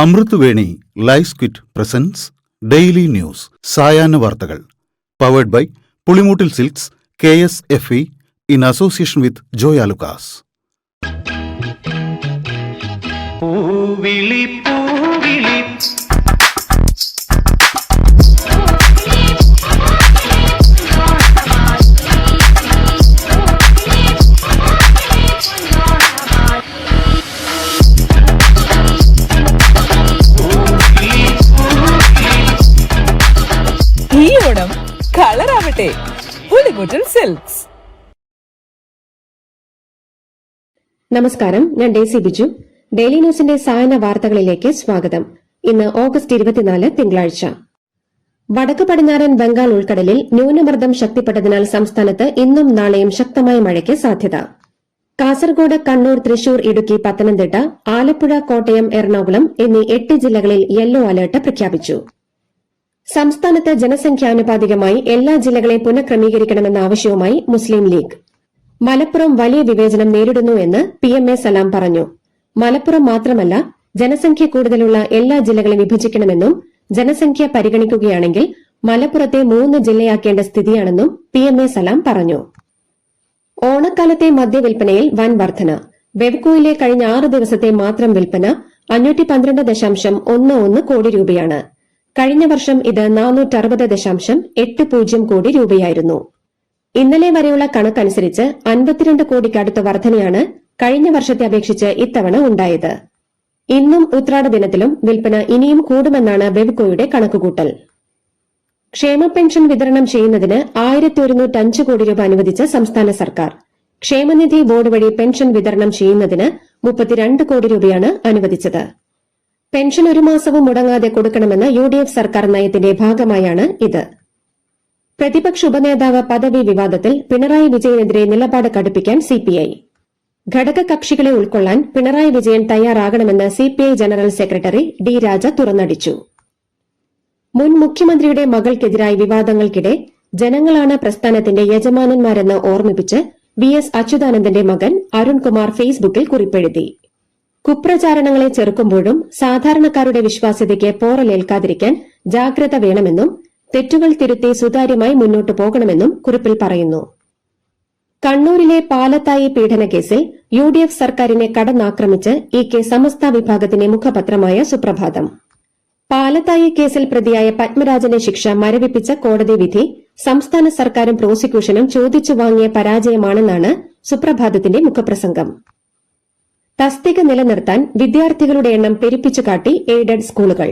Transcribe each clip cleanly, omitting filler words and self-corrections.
അമൃത് വേണി ലൈവ് സ്ക്വിറ്റ് presents daily news സായാഹ്ന വാർത്തകൾ powered by Pulimoottil silks KSFE in association with Joy Alukkas. പൂവിളി പൂവിളി ഈ ഓണം കളറാവട്ടെ പുളിമൂട്ടിൽ സിൽക്സ്. നമസ്കാരം, ഞാൻ ഡേസി ബിജു. ഡെയിലി ന്യൂസിന്റെ സായന വാർത്തകളിലേക്ക് സ്വാഗതം. ഇന്ന് ഓഗസ്റ്റ് 24 തിങ്കളാഴ്ച. വടക്ക് പടിഞ്ഞാറൻ ബംഗാൾ ഉൾക്കടലിൽ ന്യൂനമർദ്ദം ശക്തിപ്പെട്ടതിനാൽ സംസ്ഥാനത്ത് ഇന്നും നാളെയും ശക്തമായ മഴയ്ക്ക് സാധ്യത. കാസർഗോഡ്, കണ്ണൂർ, തൃശൂർ, ഇടുക്കി, പത്തനംതിട്ട, ആലപ്പുഴ, കോട്ടയം, എറണാകുളം എന്നീ 8 ജില്ലകളിൽ യെല്ലോ അലർട്ട് പ്രഖ്യാപിച്ചു. സംസ്ഥാനത്ത് ജനസംഖ്യാനുപാതികമായി എല്ലാ ജില്ലകളെയും പുനഃക്രമീകരിക്കണമെന്ന ആവശ്യവുമായി മുസ്ലിം ലീഗ്. മലപ്പുറം വലിയ വിവേചനം നേരിടുന്നു എന്ന് PMA സലാം പറഞ്ഞു. മലപ്പുറം മാത്രമല്ല, ജനസംഖ്യ കൂടുതലുള്ള എല്ലാ ജില്ലകളെയും വിഭജിക്കണമെന്നും ജനസംഖ്യ പരിഗണിക്കുകയാണെങ്കിൽ മലപ്പുറത്തെ 3 ജില്ലയാക്കേണ്ട സ്ഥിതിയാണെന്നും PMA സലാം പറഞ്ഞു. ഓണക്കാലത്തെ മദ്യവിൽപ്പനയിൽ വൻ വർധന. ബെവ്കോയിലെ കഴിഞ്ഞ 6 ദിവസത്തെ മാത്രം വിൽപ്പന 512.11 കോടി രൂപയാണ്. കഴിഞ്ഞ വർഷം ഇത് 460.80 കോടി രൂപയായിരുന്നു. ഇന്നലെ വരെയുള്ള കണക്കനുസരിച്ച് 52 കോടിക്കടുത്ത വർധനയാണ് കഴിഞ്ഞ വർഷത്തെ അപേക്ഷിച്ച് ഇത്തവണ ഉണ്ടായത്. ഇന്നും ഉത്രാട ദിനത്തിലും വിൽപ്പന ഇനിയും കൂടുമെന്നാണ് ബെവ്കോയുടെ കണക്കുകൂട്ടൽ. ക്ഷേമ പെൻഷൻ വിതരണം ചെയ്യുന്നതിന് 1105 കോടി രൂപ അനുവദിച്ച സംസ്ഥാന സർക്കാർ. ക്ഷേമനിധി ബോർഡ് വഴി പെൻഷൻ വിതരണം ചെയ്യുന്നതിന് 32 കോടി രൂപയാണ് അനുവദിച്ചത്. പെൻഷൻ 1 മാസവും മുടങ്ങാതെ കൊടുക്കണമെന്ന UDF സർക്കാർ നയത്തിന്റെ ഭാഗമായാണ് ഇത്. പ്രതിപക്ഷ ഉപനേതാവ് പദവി വിവാദത്തിൽ പിണറായി വിജയനെതിരെ നിലപാട് കടുപ്പിക്കാൻ CPI. ഘടകകക്ഷികളെ ഉൾക്കൊള്ളാൻ പിണറായി വിജയൻ തയ്യാറാകണമെന്ന് CPI ജനറൽ സെക്രട്ടറി D. രാജ തുറന്നടിച്ചു. മുൻ മുഖ്യമന്ത്രിയുടെ മകൾക്കെതിരായ വിവാദങ്ങൾക്കിടെ ജനങ്ങളാണ് പ്രസ്ഥാനത്തിന്റെ യജമാനന്മാരെന്ന് ഓർമ്മിപ്പിച്ച് VS അച്യുതാനന്ദന്റെ മകൻ അരുൺകുമാർ ഫേസ്ബുക്കിൽ കുറിപ്പെഴുതി. കുപ്രചാരണങ്ങളെ ചെറുക്കുമ്പോഴും സാധാരണക്കാരുടെ വിശ്വാസ്യതയ്ക്ക് പോറലേൽക്കാതിരിക്കാൻ ജാഗ്രത വേണമെന്നും തെറ്റുകൾ തിരുത്തി സുതാര്യമായി മുന്നോട്ടു പോകണമെന്നും കുറിപ്പിൽ പറയുന്നു. കണ്ണൂരിലെ പാലത്തായി പീഡനക്കേസിൽ UDF സർക്കാരിനെ കടന്നാക്രമിച്ച് EK സമസ്ത വിഭാഗത്തിന്റെ മുഖപത്രമായ സുപ്രഭാതം. പാലത്തായി കേസിൽ പ്രതിയായ പത്മരാജന്റെ ശിക്ഷ മരവിപ്പിച്ച കോടതി വിധി സംസ്ഥാന സർക്കാരും പ്രോസിക്യൂഷനും ചോദിച്ചു വാങ്ങിയ പരാജയമാണെന്നാണ് സുപ്രഭാതത്തിന്റെ മുഖപ്രസംഗം. തസ്തിക നിലനിർത്താൻ വിദ്യാർത്ഥികളുടെ എണ്ണം പെരുപ്പിച്ചുകാട്ടി എയ്ഡഡ് സ്കൂളുകൾ.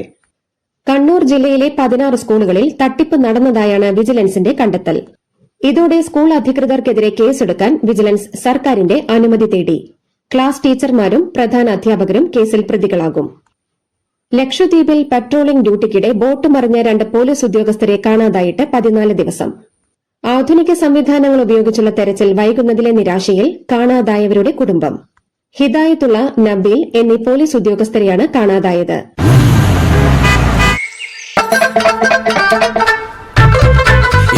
കണ്ണൂർ ജില്ലയിലെ 16 സ്കൂളുകളിൽ തട്ടിപ്പ് നടന്നതായാണ് വിജിലൻസിന്റെ കണ്ടെത്തൽ. ഇതോടെ സ്കൂൾ അധികൃതർക്കെതിരെ കേസെടുക്കാൻ വിജിലൻസ് സർക്കാരിന്റെ അനുമതി തേടി. ക്ലാസ് ടീച്ചർമാരും പ്രധാന അധ്യാപകരും കേസിൽ പ്രതികളാകും. ലക്ഷദ്വീപിൽ പട്രോളിംഗ് ഡ്യൂട്ടിക്കിടെ ബോട്ട് മറിഞ്ഞ 2 പോലീസ് ഉദ്യോഗസ്ഥരെ കാണാതായിട്ട് 14 ദിവസം. ആധുനിക സംവിധാനങ്ങൾ ഉപയോഗിച്ചുള്ള തെരച്ചിൽ വൈകുന്നതിലെ നിരാശയിൽ കാണാതായവരുടെ കുടുംബം. ഹിദായത്തുള്ള, നബീൽ എന്നീ പോലീസ് ഉദ്യോഗസ്ഥരെയാണ് കാണാതായത്.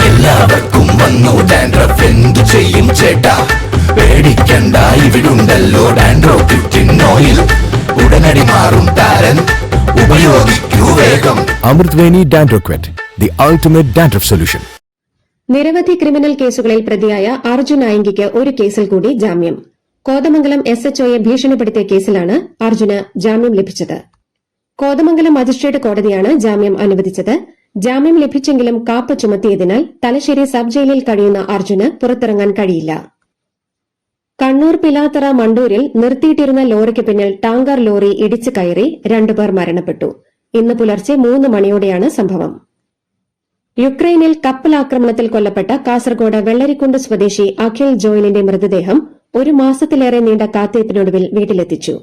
എല്ലാവർക്കും വന്നു ഡാൻഡ്രഫ്, എന്തു ചെയ്യും ചേട്ടാ പേടിക്കണ്ട, ഇവിടുണ്ടല്ലോ ഡാൻഡ്രോക്കിറ്റിൻ ഓയിൽ, ഉടനടി മാറും താരൻ, ഉപയോഗിക്കൂ വേഗം. അമൃത് Veni ഡാൻഡ്രോക്വിറ്റ്, the ultimate dandruff solution. നിരവധി ക്രിമിനൽ കേസുകളിൽ പ്രതിയായ അർജുൻ ആയങ്കിക്ക് ഒരു കേസിൽ കൂടി ജാമ്യം. കോതമംഗലം SHOയെ ഭീഷണിപ്പെടുത്തിയ കേസിലാണ് അർജുന് ജാമ്യം ലഭിച്ചത്. കോതമംഗലം മജിസ്ട്രേറ്റ് കോടതിയാണ് ജാമ്യം അനുവദിച്ചത്. ജാമ്യം ലഭിച്ചെങ്കിലും കാപ്പ ചുമത്തിയതിനാൽ തലശ്ശേരി സബ് ജയിലിൽ കഴിയുന്ന അർജുന് പുറത്തിറങ്ങാൻ കഴിയില്ല. കണ്ണൂർ പിലാത്തറ മണ്ടൂരിൽ നിർത്തിയിട്ടിരുന്ന ലോറിക്ക് പിന്നിൽ ടാങ്കർ ലോറി ഇടിച്ചു കയറി 2 പേർ മരണപ്പെട്ടു. ഇന്ന് പുലർച്ചെ 3 മണിയോടെയാണ് സംഭവം. യുക്രൈനിൽ കപ്പലാക്രമണത്തിൽ കൊല്ലപ്പെട്ട കാസർഗോഡ് വെള്ളരിക്കുണ്ട് സ്വദേശി അഖിൽ ജോയലിന്റെ മൃതദേഹം 1 മാസത്തിലേറെ നീണ്ട കാത്തിരിപ്പിനൊടുവിൽ വീട്ടിലെത്തിച്ചു.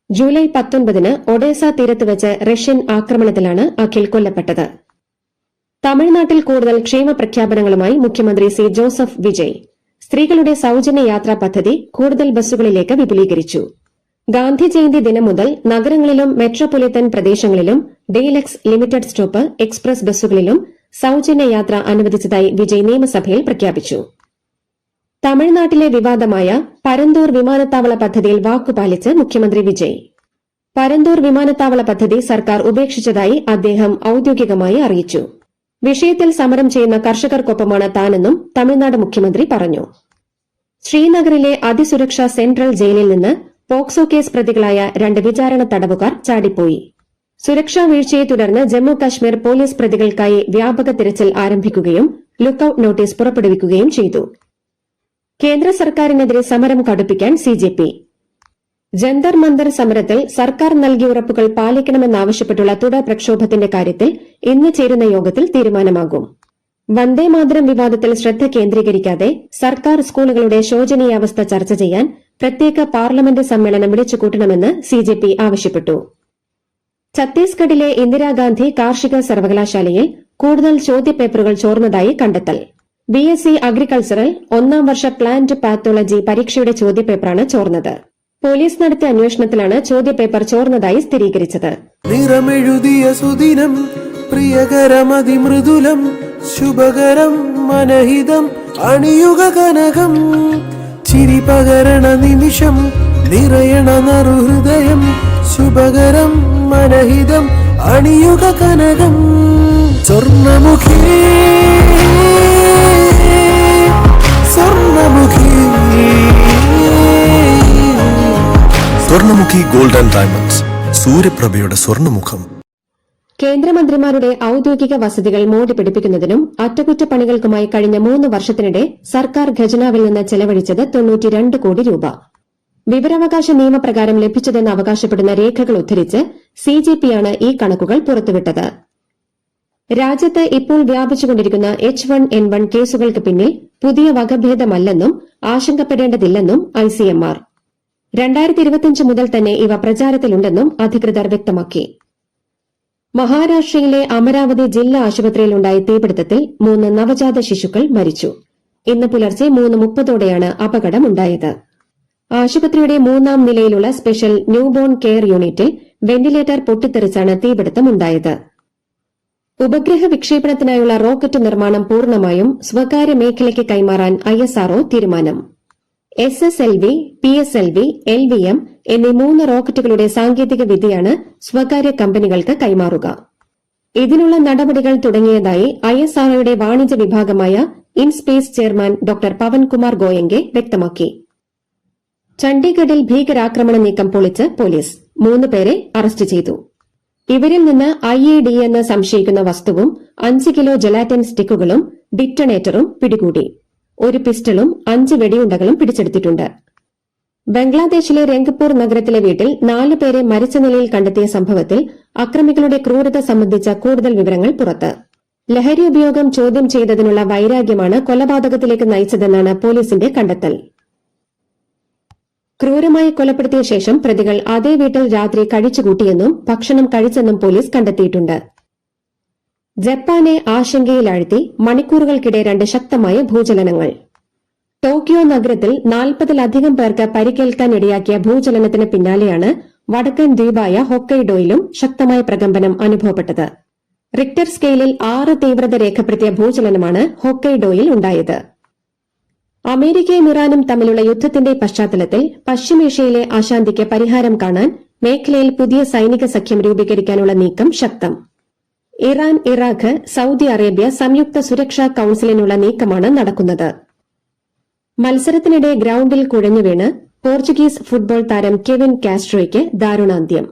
ജൂലൈ 19 ഒഡേസ തീരത്ത് വെച്ച് റഷ്യൻ ആക്രമണത്തിലാണ് അഖിൽ കൊല്ലപ്പെട്ടത്. തമിഴ്നാട്ടിൽ കൂടുതൽ ക്ഷേമ പ്രഖ്യാപനങ്ങളുമായി മുഖ്യമന്ത്രി C. ജോസഫ് വിജയ്. സ്ത്രീകളുടെ സൌജന്യ യാത്രാ പദ്ധതി കൂടുതൽ ബസ്സുകളിലേക്ക് വിപുലീകരിച്ചു. ഗാന്ധി ജയന്തി ദിനം മുതൽ നഗരങ്ങളിലും മെട്രോപൊളിറ്റൻ പ്രദേശങ്ങളിലും ഡീലക്സ്, ലിമിറ്റഡ് സ്റ്റോപ്പ്, എക്സ്പ്രസ് ബസ്സുകളിലും സൌജന്യ യാത്ര അനുവദിച്ചതായി വിജയ് നിയമസഭയിൽ പ്രഖ്യാപിച്ചു. തമിഴ്നാട്ടിലെ വിവാദമായ പരന്തൂർ വിമാനത്താവള പദ്ധതിയിൽ വാക്കുപാലിച്ച് മുഖ്യമന്ത്രി വിജയ്. പരന്തൂർ വിമാനത്താവള പദ്ധതി സർക്കാർ ഉപേക്ഷിച്ചതായി അദ്ദേഹം ഔദ്യോഗികമായി അറിയിച്ചു. വിഷയത്തിൽ സമരം ചെയ്യുന്ന കർഷകർക്കൊപ്പമാണ് താനെന്നും തമിഴ്നാട് മുഖ്യമന്ത്രി പറഞ്ഞു. ശ്രീനഗറിലെ അതിസുരക്ഷാ സെൻട്രൽ ജയിലിൽ നിന്ന് പോക്സോ കേസ് പ്രതികളായ 2 വിചാരണ തടവുകാർ ചാടിപ്പോയി. സുരക്ഷാ വീഴ്ചയെ തുടർന്ന് ജമ്മു കശ്മീർ പോലീസ് പ്രതികൾക്കായി വ്യാപക തിരച്ചിൽ ആരംഭിക്കുകയും ലുക്കൌട്ട് നോട്ടീസ് പുറപ്പെടുവിക്കുകയും ചെയ്തു. കേന്ദ്ര സർക്കാരിനെതിരെ സമരം കടുപ്പിക്കാൻ സിജെപി. ജന്തർ മന്ദർ സമരത്തിൽ സർക്കാർ നൽകിയ ഉറപ്പുകൾ പാലിക്കണമെന്നാവശ്യപ്പെട്ടുള്ള തുടർ പ്രക്ഷോഭത്തിന്റെ കാര്യത്തിൽ ഇന്ന് ചേരുന്ന യോഗത്തിൽ തീരുമാനമാകും. വന്ദേമാതരം വിവാദത്തിൽ ശ്രദ്ധ കേന്ദ്രീകരിക്കാതെ സർക്കാർ സ്കൂളുകളുടെ ശോചനീയാവസ്ഥ ചർച്ച ചെയ്യാൻ പ്രത്യേക പാർലമെന്റ് സമ്മേളനം വിളിച്ചുകൂട്ടണമെന്ന് സിജെപി ആവശ്യപ്പെട്ടു. ഛത്തീസ്ഗഡിലെ ഇന്ദിരാഗാന്ധി കാർഷിക സർവകലാശാലയിൽ കൂടുതൽ ചോദ്യപേപ്പറുകൾ ചോർന്നതായി കണ്ടെത്തൽ. ബിഎസ്സി അഗ്രികൾച്ചറൽ 1ാം വർഷ പ്ലാന്റ് പാത്തോളജി പരീക്ഷയുടെ ചോദ്യപേപ്പറാണ് ചോർന്നത്. പോലീസ് നടത്തിയ അന്വേഷണത്തിലാണ് ചോദ്യപേപ്പർ ചോർന്നതായി സ്ഥിരീകരിച്ചത്. നിറമെഴുതിയ സുദിനം പ്രിയകരമതിമൃദുലം ശുഭകരം മനഹിതം അണിയുക കനകം ചിരി പകരണ നിമിഷം നിറയണ നറുഹൃദയം ശുഭകരം മനഹിതം അണിയുക കനകം Swarnamukhi Swarnamukhi Swarnamukhi gold and diamonds, സൂര്യപ്രഭയുടെ സ്വർണമുഖം. കേന്ദ്രമന്ത്രിമാരുടെ ഔദ്യോഗിക വസതികൾ മോടി പിടിപ്പിക്കുന്നതിനും അറ്റകുറ്റപ്പണികൾക്കുമായി കഴിഞ്ഞ 3 വർഷത്തിനിടെ സർക്കാർ ഖജനാവിൽ നിന്ന് ചെലവഴിച്ചത് 92 കോടി രൂപ. വിവരാവകാശ നിയമപ്രകാരം ലഭിച്ചതെന്ന് അവകാശപ്പെടുന്ന രേഖകൾ ഉദ്ധരിച്ച് സിജെപിയാണ് ഈ കണക്കുകൾ പുറത്തുവിട്ടത്. രാജ്യത്ത് ഇപ്പോൾ വ്യാപിച്ചുകൊണ്ടിരിക്കുന്ന H1N1 കേസുകൾക്ക് പിന്നിൽ പുതിയ വകഭേദമല്ലെന്നും ആശങ്കപ്പെടേണ്ടതില്ലെന്നും ICMR. 2025 മുതൽ തന്നെ ഇവ പ്രചാരത്തിലുണ്ടെന്നും അധികൃതർ വ്യക്തമാക്കി. മഹാരാഷ്ട്രയിലെ അമരാവതി ജില്ലാ ആശുപത്രിയിലുണ്ടായ തീപിടുത്തത്തിൽ 3 നവജാത ശിശുക്കൾ മരിച്ചു. ഇന്ന് പുലർച്ചെ 3:30ഓടെയാണ് അപകടമുണ്ടായത്. ആശുപത്രിയുടെ 3ാം നിലയിലുള്ള സ്പെഷ്യൽ ന്യൂബോൺ കെയർ യൂണിറ്റിൽ വെന്റിലേറ്റർ പൊട്ടിത്തെറിച്ചാണ് തീപിടുത്തമുണ്ടായത്. ഉപഗ്രഹ വിക്ഷേപണത്തിനായുള്ള റോക്കറ്റ് നിർമ്മാണം പൂർണ്ണമായും സ്വകാര്യ മേഖലയ്ക്ക് കൈമാറാൻ ISRO തീരുമാനം. SSLV, PSLV, LVM എന്നീ 3 റോക്കറ്റുകളുടെ സാങ്കേതിക വിദ്യയാണ് സ്വകാര്യ കമ്പനികൾക്ക് കൈമാറുക. ഇതിനുള്ള നടപടികൾ തുടങ്ങിയതായി ISROയുടെ വാണിജ്യ വിഭാഗമായ IN-SPACe chairman doctor Pavankumar Goenka വ്യക്തമാക്കി. ചണ്ഡീഗഡിൽ ഭീകരാക്രമണ നീക്കം പൊളിച്ച് പോലീസ് 3 പേരെ അറസ്റ്റ് ചെയ്തു. ഇവരിൽ നിന്ന് IED എന്ന് സംശയിക്കുന്ന വസ്തുവും 5 കിലോ ജലാറ്റിൻ സ്റ്റിക്കുകളും ഡിറ്റണേറ്ററും പിടികൂടി. 1 പിസ്റ്റളും 5 വെടിയുണ്ടകളും പിടിച്ചെടുത്തിട്ടുണ്ട്. ബംഗ്ലാദേശിലെ രംഗ്പൂർ നഗരത്തിലെ വീട്ടിൽ 4 പേരെ മരിച്ച നിലയിൽ കണ്ടെത്തിയ സംഭവത്തിൽ അക്രമികളുടെ ക്രൂരത സംബന്ധിച്ച കൂടുതൽ വിവരങ്ങൾ പുറത്ത്. ലഹരി ഉപയോഗം ചോദ്യം ചെയ്തതിനുള്ള വൈരാഗ്യമാണ് കൊലപാതകത്തിലേക്ക് നയിച്ചതെന്നാണ് പോലീസിന്റെ കണ്ടെത്തൽ. ക്രൂരമായി കൊലപ്പെടുത്തിയ ശേഷം പ്രതികൾ അതേ വീട്ടിൽ രാത്രി കഴിച്ചുകൂട്ടിയെന്നും ഭക്ഷണം കഴിച്ചെന്നും പോലീസ് കണ്ടെത്തിയിട്ടുണ്ട്. ജപ്പാനെ ആശങ്കയിലാഴ്ത്തി മണിക്കൂറുകൾക്കിടെ 2 ശക്തമായ ഭൂചലനങ്ങൾ. ടോക്കിയോ നഗരത്തിൽ 40-ലധികം പേർക്ക് പരിക്കേൽക്കാനിടയാക്കിയ ഭൂചലനത്തിന് പിന്നാലെയാണ് വടക്കൻ ദ്വീപായ ഹൊക്കൈഡോയിലും ശക്തമായ പ്രകമ്പനം അനുഭവപ്പെട്ടത്. റിക്ടർ സ്കെയിലിൽ 6 തീവ്രത രേഖപ്പെടുത്തിയ ഭൂചലനമാണ് ഹൊക്കൈഡോയിൽ ഉണ്ടായത്. അമേരിക്കയും ഇറാനും തമ്മിലുള്ള യുദ്ധത്തിന്റെ പശ്ചാത്തലത്തിൽ പശ്ചിമേഷ്യയിലെ അശാന്തിക്ക് പരിഹാരം കാണാൻ മേഖലയിൽ പുതിയ സൈനിക സഖ്യം രൂപീകരിക്കാനുള്ള നീക്കം ശക്തം. ഇറാൻ, ഇറാഖ്, സൌദി അറേബ്യ സംയുക്ത സുരക്ഷാ കൌൺസിലിനുള്ള നീക്കമാണ് നടക്കുന്നത്. മത്സരത്തിനിടെ ഗ്രൌണ്ടിൽ കുഴഞ്ഞുവീണ് പോർച്ചുഗീസ് ഫുട്ബോൾ താരം കെവിൻ കാസ്ട്രോയ്ക്ക് ദാരുണാന്ത്യം.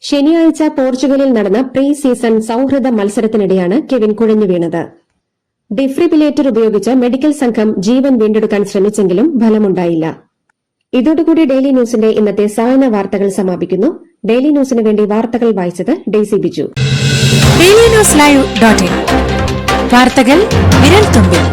ശനിയാഴ്ച പോർച്ചുഗലിൽ നടന്ന പ്രീ സീസൺ സൌഹൃദ മത്സരത്തിനിടെയാണ് കെവിൻ കുഴഞ്ഞുവീണത്. ഡിഫ്രിബിലേറ്റർ ഉപയോഗിച്ച് മെഡിക്കൽ സംഘം ജീവൻ വീണ്ടെടുക്കാൻ ശ്രമിച്ചെങ്കിലും ഫലമുണ്ടായില്ല. ഇതോടുകൂടി ഡെയിലി ന്യൂസിന്റെ ഇന്നത്തെ സായന വാർത്തകൾ സമാപിക്കുന്നു. ഡെയിലി ന്യൂസിന് വേണ്ടി വാർത്തകൾ വായിച്ചത് ഡെയ്സി ബിജു. DailyNewsLive.in വാർത്തകൾ വിരൽ തുമ്പിൽ.